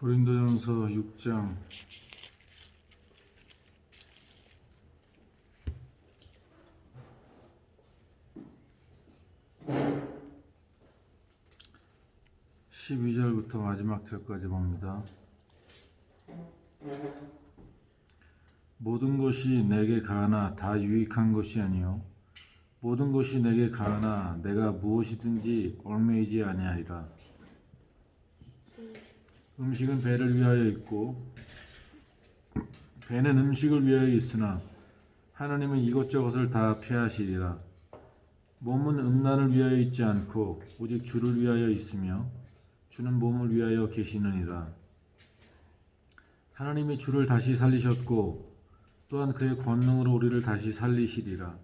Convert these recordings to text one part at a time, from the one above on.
고린도전서 6장 12절부터 마지막 절까지 봅니다. 모든 것이 내게 가하나 다 유익한 것이 아니요 모든 것이 내게 가하나 내가 무엇이든지 얽매이지 아니하리라. 음식은 배를 위하여 있고 배는 음식을 위하여 있으나 하나님은 이것저것을 다 폐하시리라. 몸은 음란을 위하여 있지 않고 오직 주를 위하여 있으며 주는 몸을 위하여 계시느니라. 하나님이 주를 다시 살리셨고 또한 그의 권능으로 우리를 다시 살리시리라.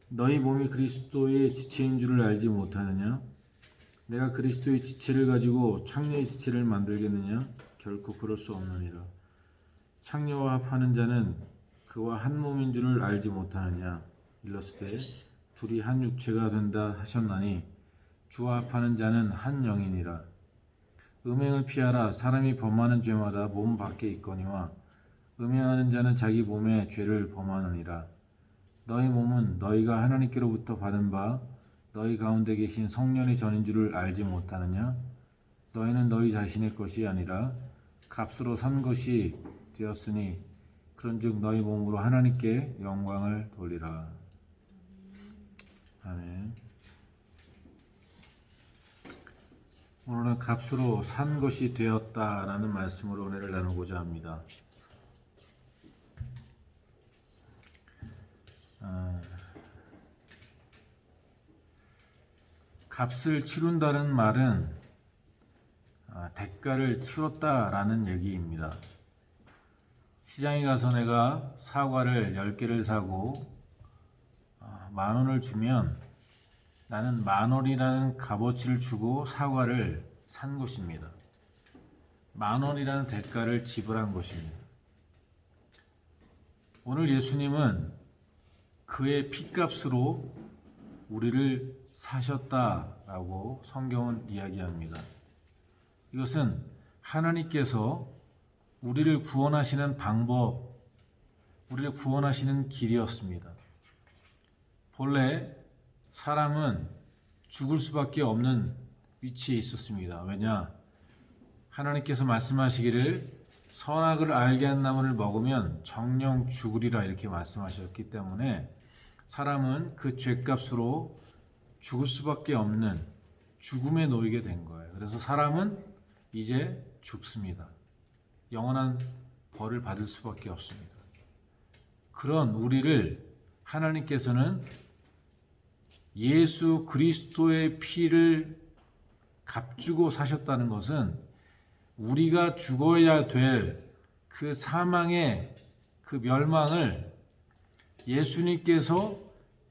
너희 몸이 그리스도의 지체인 줄을 알지 못하느냐? 내가 그리스도의 지체를 가지고 창녀의 지체를 만들겠느냐? 결코 그럴 수 없느니라. 창녀와 합하는 자는 그와 한 몸인 줄을 알지 못하느냐? 일러스되 둘이 한 육체가 된다 하셨나니 주와 합하는 자는 한 영이니라. 음행을 피하라. 사람이 범하는 죄마다 몸 밖에 있거니와 음행하는 자는 자기 몸에 죄를 범하느니라. 너희 몸은 너희가 하나님께로부터 받은 바 너희 가운데 계신 성령의 전인 줄을 알지 못하느냐? 너희는 너희 자신의 것이 아니라 값으로 산 것이 되었으니 그런즉 너희 몸으로 하나님께 영광을 돌리라. 아멘. 오늘은 값으로 산 것이 되었다라는 말씀으로 은혜를 나누고자 합니다. 값을 치른다는 말은 대가를 치렀다라는 얘기입니다. 시장에 가서 내가 사과를 10개를 사고 10,000원을 주면 나는 10,000원이라는 값어치를 주고 사과를 산 것입니다. 10,000원이라는 대가를 지불한 것입니다. 오늘 예수님은 그의 피값으로 우리를 사셨다라고 성경은 이야기합니다. 이것은 하나님께서 우리를 구원하시는 방법, 우리를 구원하시는 길이었습니다. 본래 사람은 죽을 수밖에 없는 위치에 있었습니다. 왜냐? 하나님께서 말씀하시기를 선악을 알게 한 나무를 먹으면 정령 죽으리라 이렇게 말씀하셨기 때문에 사람은 그 죄값으로 죽을 수밖에 없는 죽음에 놓이게 된 거예요. 그래서 사람은 이제 죽습니다. 영원한 벌을 받을 수밖에 없습니다. 그런 우리를 하나님께서는 예수 그리스도의 피를 값주고 사셨다는 것은 우리가 죽어야 될 그 사망의 그 멸망을 예수님께서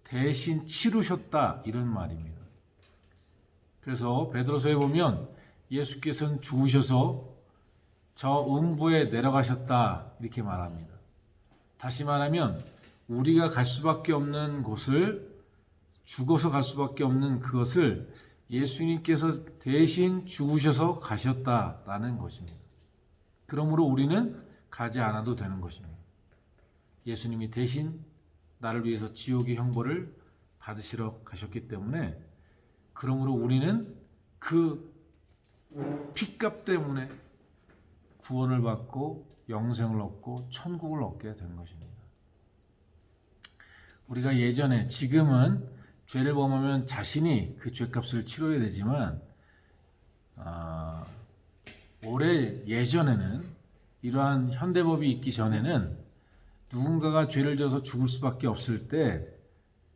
대신 치르셨다 이런 말입니다. 그래서 베드로서에 보면 예수께서는 죽으셔서 저 음부에 내려가셨다 이렇게 말합니다. 다시 말하면 우리가 갈 수밖에 없는 곳을 죽어서 갈 수밖에 없는 그것을 예수님께서 대신 죽으셔서 가셨다라는 것입니다. 그러므로 우리는 가지 않아도 되는 것입니다. 예수님이 대신 나를 위해서 지옥의 형벌을 받으시러 가셨기 때문에 그러므로 우리는 그 피값 때문에 구원을 받고 영생을 얻고 천국을 얻게 된 것입니다. 우리가 예전에 지금은 죄를 범하면 자신이 그 죄값을 치러야 되지만 오래 예전에는 이러한 현대법이 있기 전에는 누군가가 죄를 져서 죽을 수밖에 없을 때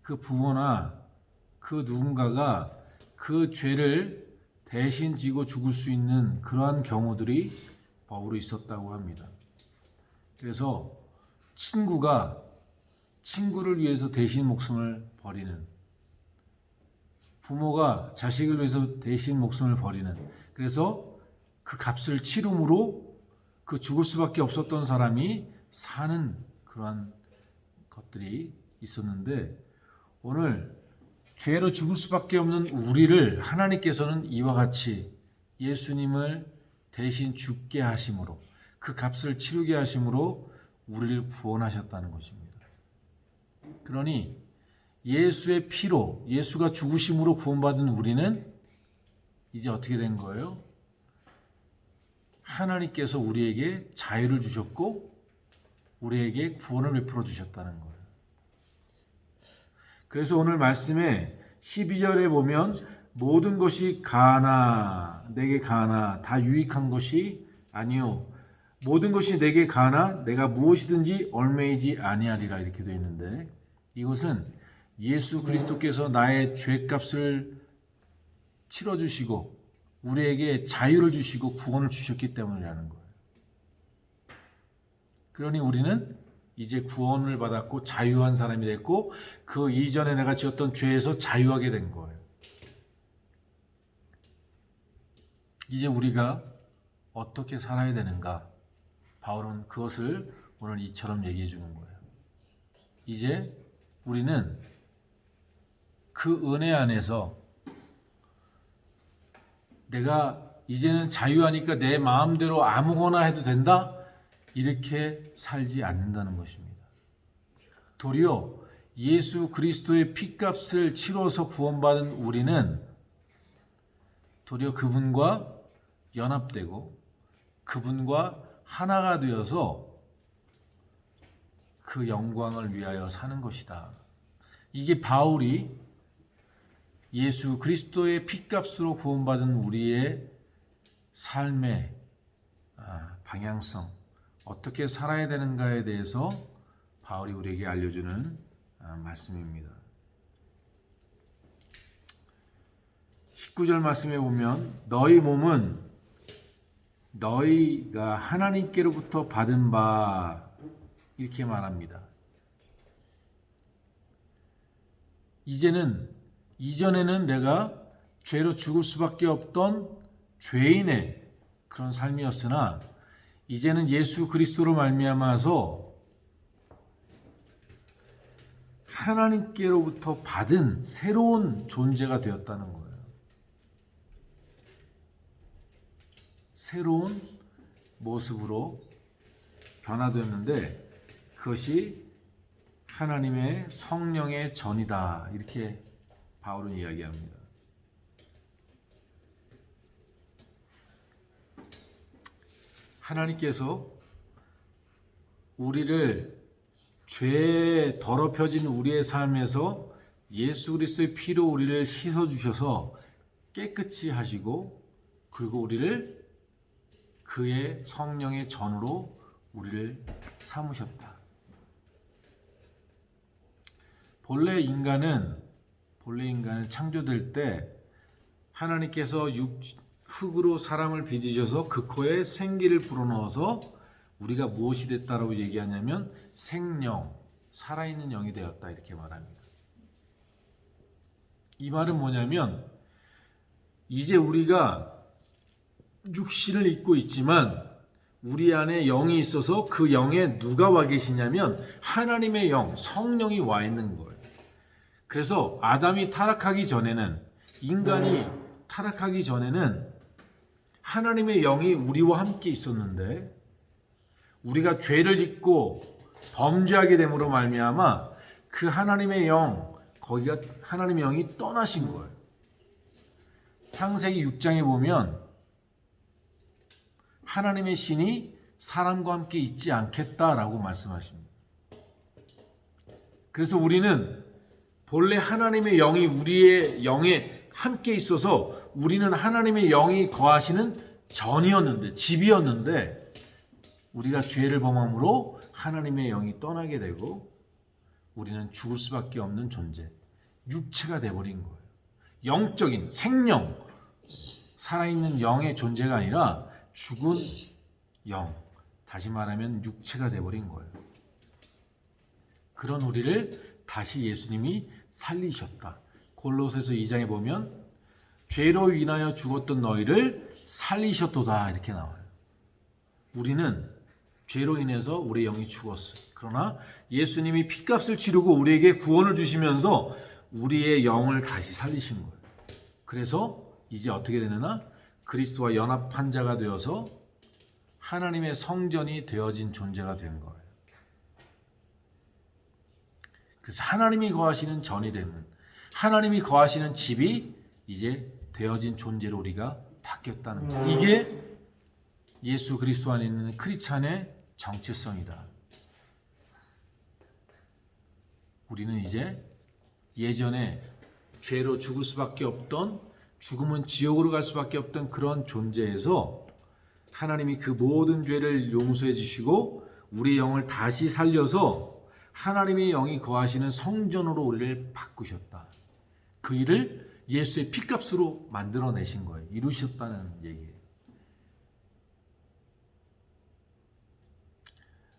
그 부모나 그 누군가가 그 죄를 대신 지고 죽을 수 있는 그러한 경우들이 법으로 있었다고 합니다. 그래서 친구가 친구를 위해서 대신 목숨을 버리는, 부모가 자식을 위해서 대신 목숨을 버리는, 그래서 그 값을 치름으로 그 죽을 수밖에 없었던 사람이 사는 그러한 것들이 있었는데 오늘 죄로 죽을 수밖에 없는 우리를 하나님께서는 이와 같이 예수님을 대신 죽게 하심으로, 그 값을 치르게 하심으로 우리를 구원하셨다는 것입니다. 그러니 예수의 피로, 예수가 죽으심으로 구원받은 우리는 이제 어떻게 된 거예요? 하나님께서 우리에게 자유를 주셨고 우리에게 구원을 베풀어 주셨다는 거예요. 그래서 오늘 말씀에 12절에 보면 모든 것이 가나 내게 가나 다 유익한 것이 아니요 모든 것이 내게 가나 내가 무엇이든지 얽매이지 아니하리라 이렇게 되어 있는데, 이것은 예수 그리스도께서 나의 죄값을 치러주시고 우리에게 자유를 주시고 구원을 주셨기 때문이라는 거예요. 그러니 우리는 이제 구원을 받았고 자유한 사람이 됐고 그 이전에 내가 지었던 죄에서 자유하게 된 거예요. 이제 우리가 어떻게 살아야 되는가? 바울은 그것을 오늘 이처럼 얘기해 주는 거예요. 이제 우리는 그 은혜 안에서 내가 이제는 자유하니까 내 마음대로 아무거나 해도 된다? 이렇게 살지 않는다는 것입니다. 도리어 예수 그리스도의 피값을 치러서 구원받은 우리는 도리어 그분과 연합되고 그분과 하나가 되어서 그 영광을 위하여 사는 것이다. 이게 바울이 예수 그리스도의 피값으로 구원받은 우리의 삶의 방향성, 어떻게 살아야 되는가에 대해서 바울이 우리에게 알려주는 말씀입니다. 19절 말씀에 보면 너희 몸은 너희가 하나님께로부터 받은 바 이렇게 말합니다. 이전에는 내가 죄로 죽을 수밖에 없던 죄인의 그런 삶이었으나 이제는 예수 그리스도로 말미암아서 하나님께로부터 받은 새로운 존재가 되었다는 거예요. 새로운 모습으로 변화되었는데 그것이 하나님의 성령의 전이다. 이렇게 바울은 이야기합니다. 하나님께서 우리를 죄에 더럽혀진 우리의 삶에서 예수 그리스도의 피로 우리를 씻어주셔서 깨끗이 하시고 그리고 우리를 그의 성령의 전으로 우리를 삼으셨다. 본래 인간은 창조될 때 하나님께서 흙으로 사람을 빚으셔서 그 코에 생기를 불어넣어서 우리가 무엇이 됐다라고 얘기하냐면 생령, 살아있는 영이 되었다 이렇게 말합니다. 이 말은 뭐냐면 이제 우리가 육신을 입고 있지만 우리 안에 영이 있어서 그 영에 누가 와 계시냐면 하나님의 영, 성령이 와 있는 거예요. 그래서 아담이 타락하기 전에는, 인간이 타락하기 전에는 하나님의 영이 우리와 함께 있었는데 우리가 죄를 짓고 범죄하게 됨으로 말미암아 그 하나님의 영, 거기가 하나님의 영이 떠나신 거예요. 창세기 6장에 보면 하나님의 신이 사람과 함께 있지 않겠다라고 말씀하십니다. 그래서 우리는 본래 하나님의 영이 우리의 영에 함께 있어서 우리는 하나님의 영이 거하시는 전이었는데, 집이었는데 우리가 죄를 범함으로 하나님의 영이 떠나게 되고 우리는 죽을 수밖에 없는 존재, 육체가 되어버린 거예요. 영적인 생명, 살아있는 영의 존재가 아니라 죽은 영, 다시 말하면 육체가 되어버린 거예요. 그런 우리를 다시 예수님이 살리셨다. 골로새서 2장에 보면 죄로 인하여 죽었던 너희를 살리셨도다 이렇게 나와요. 우리는 죄로 인해서 우리의 영이 죽었어요. 그러나 예수님이 피값을 치르고 우리에게 구원을 주시면서 우리의 영을 다시 살리신 거예요. 그래서 이제 어떻게 되느냐? 그리스도와 연합한 자가 되어서 하나님의 성전이 되어진 존재가 된 거예요. 그래서 하나님이 거하시는 전이 되는, 하나님이 거하시는 집이 이제 되어진 존재로 우리가 바뀌었다는 거예요. 이게 예수 그리스도 안에 있는 크리스찬의 정체성이다. 우리는 이제 예전에 죄로 죽을 수밖에 없던, 죽으면 지옥으로 갈 수밖에 없던 그런 존재에서 하나님이 그 모든 죄를 용서해 주시고 우리의 영을 다시 살려서 하나님의 영이 거하시는 성전으로 우리를 바꾸셨다. 그 일을 예수의 피값으로 만들어내신 거예요. 이루셨다는 얘기예요.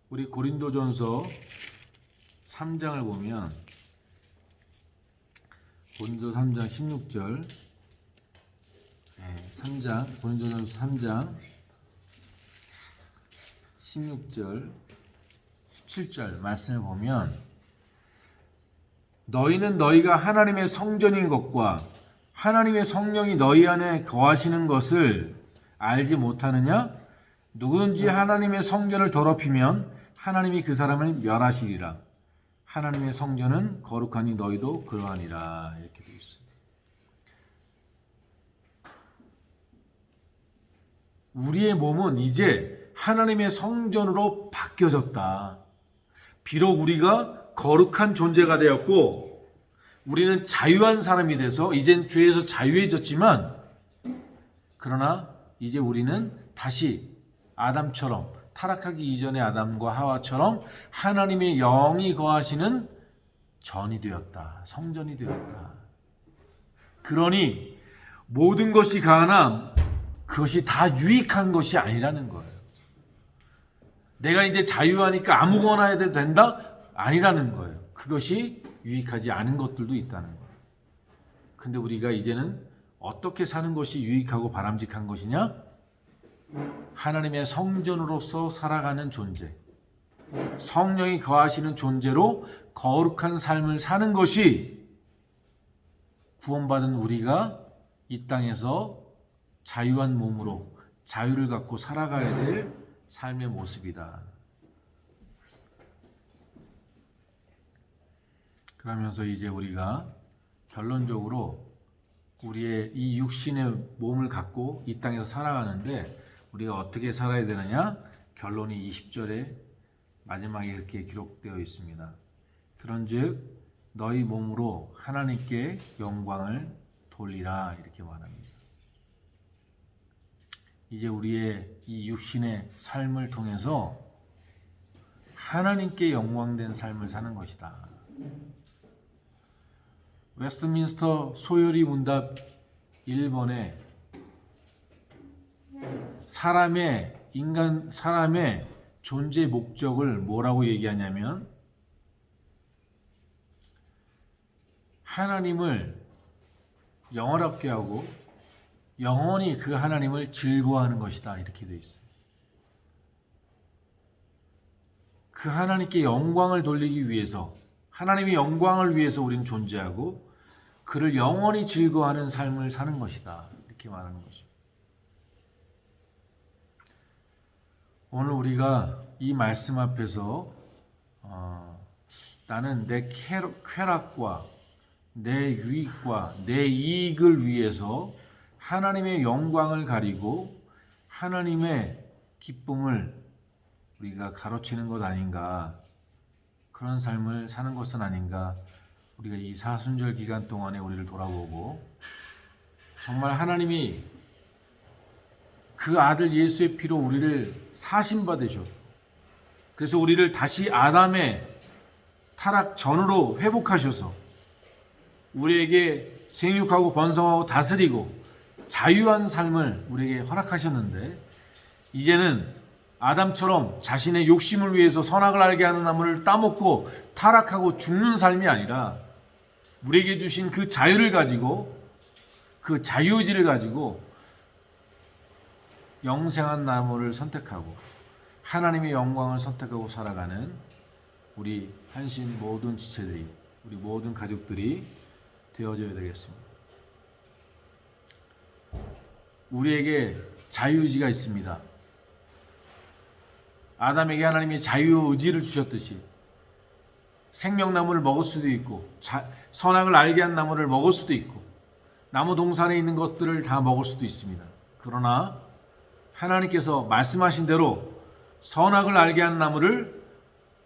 우리 고린도전서 3장을 보면 고린도 3장 16절 3장 고린도전서 3장 16절 17절 말씀을 보면 너희는 너희가 하나님의 성전인 것과 하나님의 성령이 너희 안에 거하시는 것을 알지 못하느냐? 누구든지 하나님의 성전을 더럽히면 하나님이 그 사람을 멸하시리라. 하나님의 성전은 거룩하니 너희도 그러하니라. 이렇게 되어 있습니다. 우리의 몸은 이제 하나님의 성전으로 바뀌어졌다. 비록 우리가 거룩한 존재가 되었고 우리는 자유한 사람이 돼서 이젠 죄에서 자유해졌지만 그러나 이제 우리는 다시 아담처럼 타락하기 이전의 아담과 하와처럼 하나님의 영이 거하시는 전이 되었다. 성전이 되었다. 그러니 모든 것이 가하나 그것이 다 유익한 것이 아니라는 거예요. 내가 이제 자유하니까 아무거나 해도 된다? 아니라는 거예요. 그것이 유익하지 않은 것들도 있다는 거예요. 근데 우리가 이제는 어떻게 사는 것이 유익하고 바람직한 것이냐? 하나님의 성전으로서 살아가는 존재, 성령이 거하시는 존재로 거룩한 삶을 사는 것이 구원받은 우리가 이 땅에서 자유한 몸으로 자유를 갖고 살아가야 될 삶의 모습이다. 그러면서 이제 우리가 결론적으로 우리의 이 육신의 몸을 갖고 이 땅에서 살아가는데 우리가 어떻게 살아야 되느냐? 결론이 20절에 마지막에 이렇게 기록되어 있습니다. 그런즉 너희 몸으로 하나님께 영광을 돌리라 이렇게 말합니다. 이제 우리의 이 육신의 삶을 통해서 하나님께 영광된 삶을 사는 것이다. 웨스트민스터 소요리 문답 1번에 사람의 존재 목적을 뭐라고 얘기하냐면 하나님을 영원하게 하고 영원히 그 하나님을 즐거워하는 것이다 이렇게 되어 있어요. 그 하나님께 영광을 돌리기 위해서 하나님의 영광을 위해서 우리는 존재하고 그를 영원히 즐거워하는 삶을 사는 것이다 이렇게 말하는 것입니다. 오늘 우리가 이 말씀 앞에서 나는 내 쾌락과 내 유익과 내 이익을 위해서 하나님의 영광을 가리고 하나님의 기쁨을 우리가 가로채는 것 아닌가, 그런 삶을 사는 것은 아닌가. 우리가 이 사순절 기간 동안에 우리를 돌아보고 정말 하나님이 그 아들 예수의 피로 우리를 사심받으셨고 그래서 우리를 다시 아담의 타락 전으로 회복하셔서 우리에게 생육하고 번성하고 다스리고 자유한 삶을 우리에게 허락하셨는데 이제는 아담처럼 자신의 욕심을 위해서 선악을 알게 하는 나무를 따먹고 타락하고 죽는 삶이 아니라 우리에게 주신 그 자유를 가지고 그 자유의지를 가지고 영생한 나무를 선택하고 하나님의 영광을 선택하고 살아가는 우리 한신 모든 지체들이, 우리 모든 가족들이 되어져야 되겠습니다. 우리에게 자유의지가 있습니다. 아담에게 하나님이 자유의지를 주셨듯이 생명나무를 먹을 수도 있고 선악을 알게 한 나무를 먹을 수도 있고 나무 동산에 있는 것들을 다 먹을 수도 있습니다. 그러나 하나님께서 말씀하신 대로 선악을 알게 한 나무를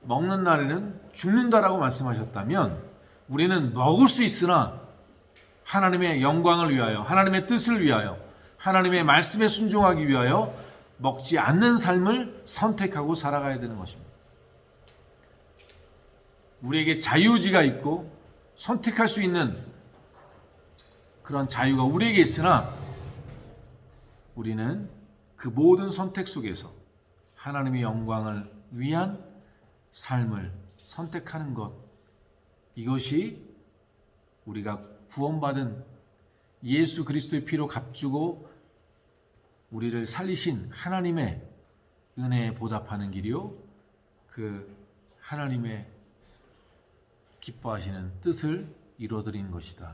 먹는 날에는 죽는다라고 말씀하셨다면 우리는 먹을 수 있으나 하나님의 영광을 위하여, 하나님의 뜻을 위하여, 하나님의 말씀에 순종하기 위하여 먹지 않는 삶을 선택하고 살아가야 되는 것입니다. 우리에게 자유의지가 있고 선택할 수 있는 그런 자유가 우리에게 있으나 우리는 그 모든 선택 속에서 하나님의 영광을 위한 삶을 선택하는 것, 이것이 우리가 구원받은 예수 그리스도의 피로 값주고 우리를 살리신 하나님의 은혜에 보답하는 길이요, 그 하나님의 기뻐하시는 뜻을 이루어드리는 것이다.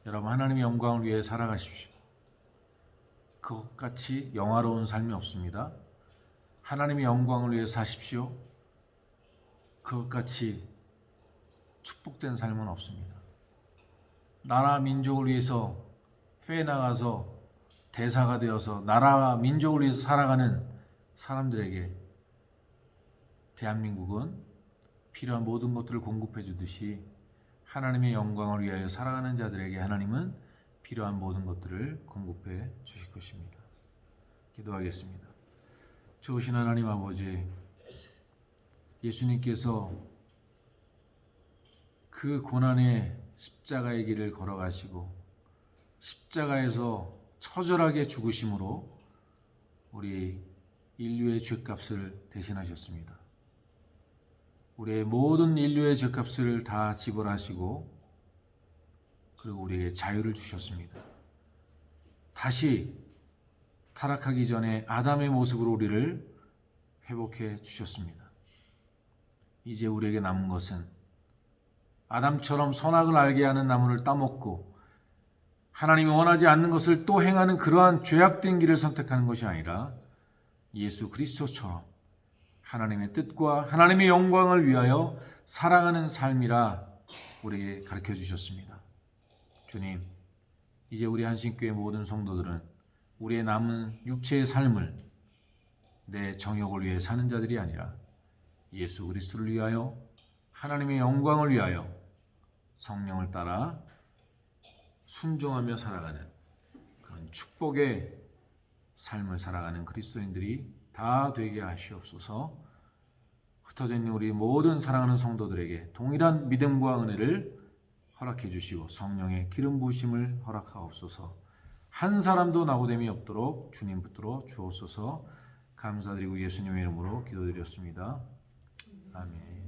여러분, 하나님의 영광을 위해 살아가십시오. 그것같이 영화로운 삶이 없습니다. 하나님의 영광을 위해 사십시오. 그것같이 축복된 삶은 없습니다. 나라 민족을 위해서 해외 나가서 대사가 되어서 나라와 민족을 위해서 살아가는 사람들에게 대한민국은 필요한 모든 것들을 공급해 주듯이 하나님의 영광을 위하여 살아가는 자들에게 하나님은 필요한 모든 것들을 공급해 주실 것입니다. 기도하겠습니다. 좋으신 하나님 아버지, 예수님께서 그 고난의 십자가의 길을 걸어가시고 십자가에서 처절하게 죽으심으로 우리 인류의 죄값을 대신하셨습니다. 우리의 모든 인류의 죄값을 다 지불하시고 그리고 우리에게 자유를 주셨습니다. 다시 타락하기 전에 아담의 모습으로 우리를 회복해 주셨습니다. 이제 우리에게 남은 것은 아담처럼 선악을 알게 하는 나무를 따먹고 하나님이 원하지 않는 것을 또 행하는 그러한 죄악된 길을 선택하는 것이 아니라 예수 그리스도처럼 하나님의 뜻과 하나님의 영광을 위하여 살아가는 삶이라 우리에게 가르쳐 주셨습니다. 주님, 이제 우리 한신교회 모든 성도들은 우리의 남은 육체의 삶을 내 정욕을 위해 사는 자들이 아니라 예수 그리스도를 위하여 하나님의 영광을 위하여 성령을 따라 순종하며 살아가는 그런 축복의 삶을 살아가는 그리스도인들이 다 되게 하시옵소서. 흩어져 있는 우리 모든 사랑하는 성도들에게 동일한 믿음과 은혜를 허락해 주시고 성령의 기름 부으심을 허락하옵소서. 한 사람도 낙오됨이 없도록 주님 붙들어 주옵소서. 감사드리고 예수님의 이름으로 기도드렸습니다. 아멘.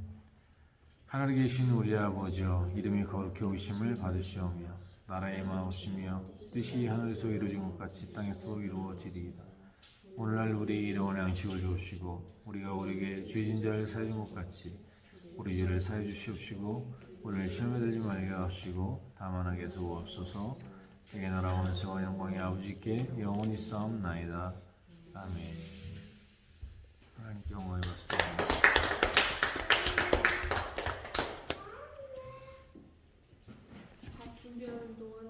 하늘에 계신 우리 아버지여, 이름이 거룩히 오심을 받으시오며 나라의 마옵시며 뜻이 하늘에서 이루어진 것 같이 땅에서 이루어지리이다. 오늘날 우리 일용할 양식을 주옵시고 우리가 우리에게 죄진 자를 사해준 것 같이 우리 죄를 사해 주시옵시고 우리를 시험에 들지 말게 하옵시고 다만 하게 도옵소서. 주의 나라 원수와 영광이 아버지께 영원히 싸움나이다. 아멘. 하나님께 영광을 받습니다. 준비하는 동안